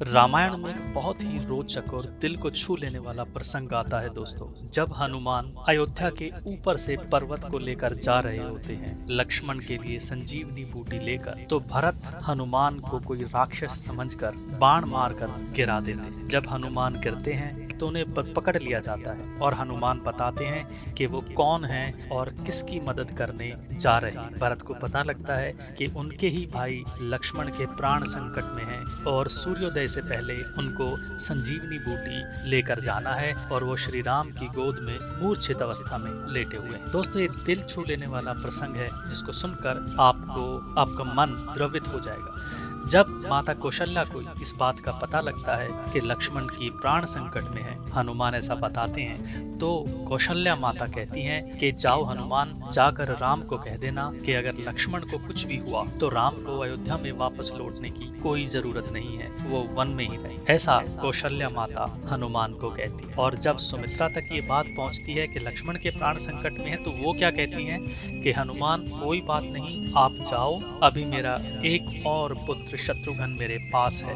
रामायण में एक बहुत ही रोचक और दिल को छू लेने वाला प्रसंग आता है दोस्तों। जब हनुमान अयोध्या के ऊपर से पर्वत को लेकर जा रहे होते हैं लक्ष्मण के लिए संजीवनी बूटी लेकर, तो भरत हनुमान को कोई राक्षस समझकर बाण मारकर गिरा देते हैं। जब हनुमान गिरते हैं तो उन्हें पकड़ लिया जाता है और हनुमान बताते हैं कि वो कौन हैं और किसकी मदद करने जा रहे हैं। भरत को पता लगता है कि उनके ही भाई लक्ष्मण के प्राण संकट में हैं और सूर्योदय से पहले उनको संजीवनी बूटी लेकर जाना है और वो श्री राम की गोद में मूर्छित अवस्था में लेटे हुए हैं। दोस्तों, ये दिल छू लेने वाला प्रसंग है जिसको सुनकर आपका मन द्रवित हो जाएगा। जब माता कौशल्या को इस बात का पता लगता है कि लक्ष्मण की प्राण संकट में है, हनुमान ऐसा बताते हैं, तो कौशल्या माता कहती हैं कि जाओ हनुमान, जाकर राम को कह देना कि अगर लक्ष्मण को कुछ भी हुआ तो राम को अयोध्या में वापस लौटने की कोई जरूरत नहीं है, वो वन में ही रहे। ऐसा कौशल्या माता हनुमान को कहती है। और जब सुमित्रा तक ये बात पहुंचती है कि लक्ष्मण के प्राण संकट में है, तो वो क्या कहती हैं कि हनुमान कोई बात नहीं, आप जाओ, अभी मेरा एक और पुत्र शत्रुघ्न मेरे पास है।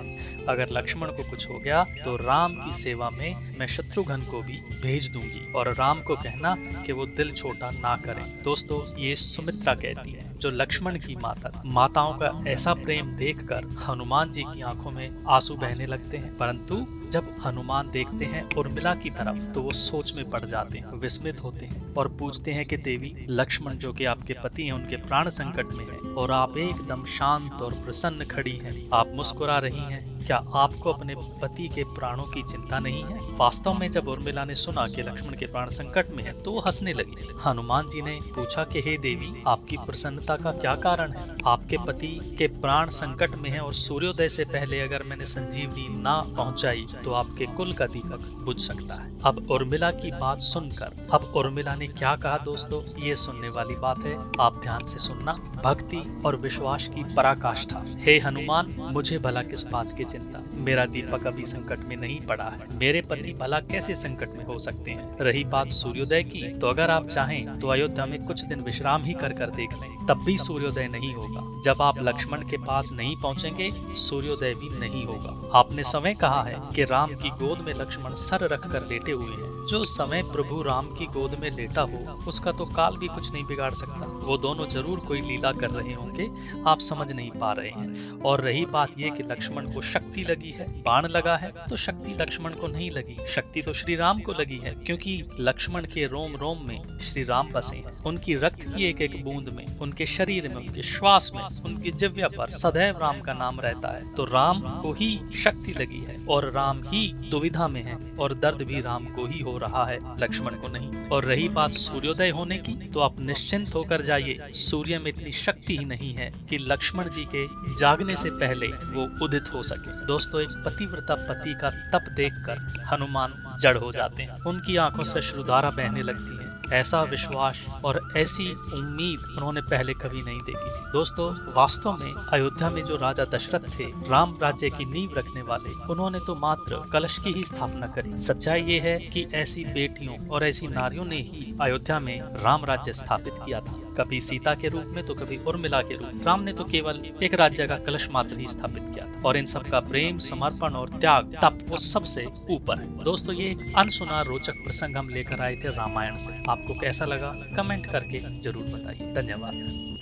अगर लक्ष्मण को कुछ हो गया तो राम की सेवा में मैं शत्रुघ्न को भी भेज दूंगी और राम को कहना कि वो दिल छोटा ना करें। दोस्तों, ये सुमित्रा कहती है, जो लक्ष्मण की माताओं का ऐसा प्रेम देखकर हनुमान जी की आंखों में आंसू बहने लगते हैं। परंतु जब हनुमान देखते हैं उर्मिला की तरफ तो वो सोच में पड़ जाते हैं, विस्मित होते हैं और पूछते हैं कि देवी, लक्ष्मण जो कि आपके पति हैं, उनके प्राण संकट में है और आप एकदम शांत और प्रसन्न खड़ी हैं, आप मुस्कुरा रही हैं, क्या आपको अपने पति के प्राणों की चिंता नहीं है? वास्तव में जब उर्मिला ने सुना कि लक्ष्मण के प्राण संकट में है तो वो हंसने लगी। हनुमान जी ने पूछा कि हे देवी, आपकी प्रसन्नता का क्या कारण है? आपके पति के प्राण संकट में है और सूर्योदय से पहले अगर मैंने संजीवनी ना पहुंचाई तो आपके कुल का दीपक बुझ सकता है। अब उर्मिला की बात सुनकर अब उर्मिला ने क्या कहा दोस्तों, ये सुनने वाली बात है, आप ध्यान से सुनना। भक्ति और विश्वास की पराकाष्ठा। हे हनुमान, मुझे भला किस बात की चिंता, मेरा दीपक अभी संकट में नहीं पड़ा है, मेरे पति भला कैसे संकट में हो सकते हैं। रही बात सूर्योदय की, तो अगर आप चाहें तो अयोध्या में कुछ दिन विश्राम ही कर देख लें, तब भी सूर्योदय नहीं होगा। जब आप लक्ष्मण के पास नहीं पहुंचेंगे, सूर्योदय भी नहीं होगा। आपने समय कहा है कि राम की गोद में लक्ष्मण सर रख कर लेटे हुए हैं। जो समय प्रभु राम की गोद में लेटा हो उसका तो काल भी कुछ नहीं बिगाड़ सकता। वो दोनों जरूर कोई लीला कर रहे होंगे, आप समझ नहीं पा रहे हैं। और रही बात ये कि लक्ष्मण को शक्ति लगी है, बाण लगा है, तो शक्ति लक्ष्मण को नहीं लगी, शक्ति तो श्री राम को लगी है, क्योंकि लक्ष्मण के रोम रोम में श्री राम बसे हैं। उनकी रक्त की एक एक बूंद में, उनके शरीर में, उनके श्वास में, उनकी जिह्वा पर सदैव राम का नाम रहता है। तो राम को ही शक्ति लगी है और राम ही दुविधा में है और दर्द भी राम को ही हो रहा है, लक्ष्मण को नहीं। और रही बात सूर्योदय होने की, तो आप निश्चिंत होकर जाइए, सूर्य में इतनी शक्ति ही नहीं है कि लक्ष्मण जी के जागने से पहले वो उदित हो सके। दोस्तों, एक पतिव्रता पति का तप देखकर हनुमान जड़ हो जाते हैं, उनकी आंखों से अश्रुधारा बहने लगती है। ऐसा विश्वास और ऐसी उम्मीद उन्होंने पहले कभी नहीं देखी थी। दोस्तों, वास्तव में अयोध्या में जो राजा दशरथ थे, राम राज्य की नींव रखने वाले, उन्होंने तो मात्र कलश की ही स्थापना करी। सच्चाई ये है कि ऐसी बेटियों और ऐसी नारियों ने ही अयोध्या में राम राज्य स्थापित किया था, कभी सीता के रूप में तो कभी उर्मिला के रूप में। राम ने तो केवल एक राज्य का कलश मात्र ही स्थापित किया था और इन सबका प्रेम, समर्पण और त्याग, तप वो सबसे ऊपर है। दोस्तों, ये एक अनसुना रोचक प्रसंग हम लेकर आए थे रामायण से। आपको कैसा लगा कमेंट करके जरूर बताइए। धन्यवाद।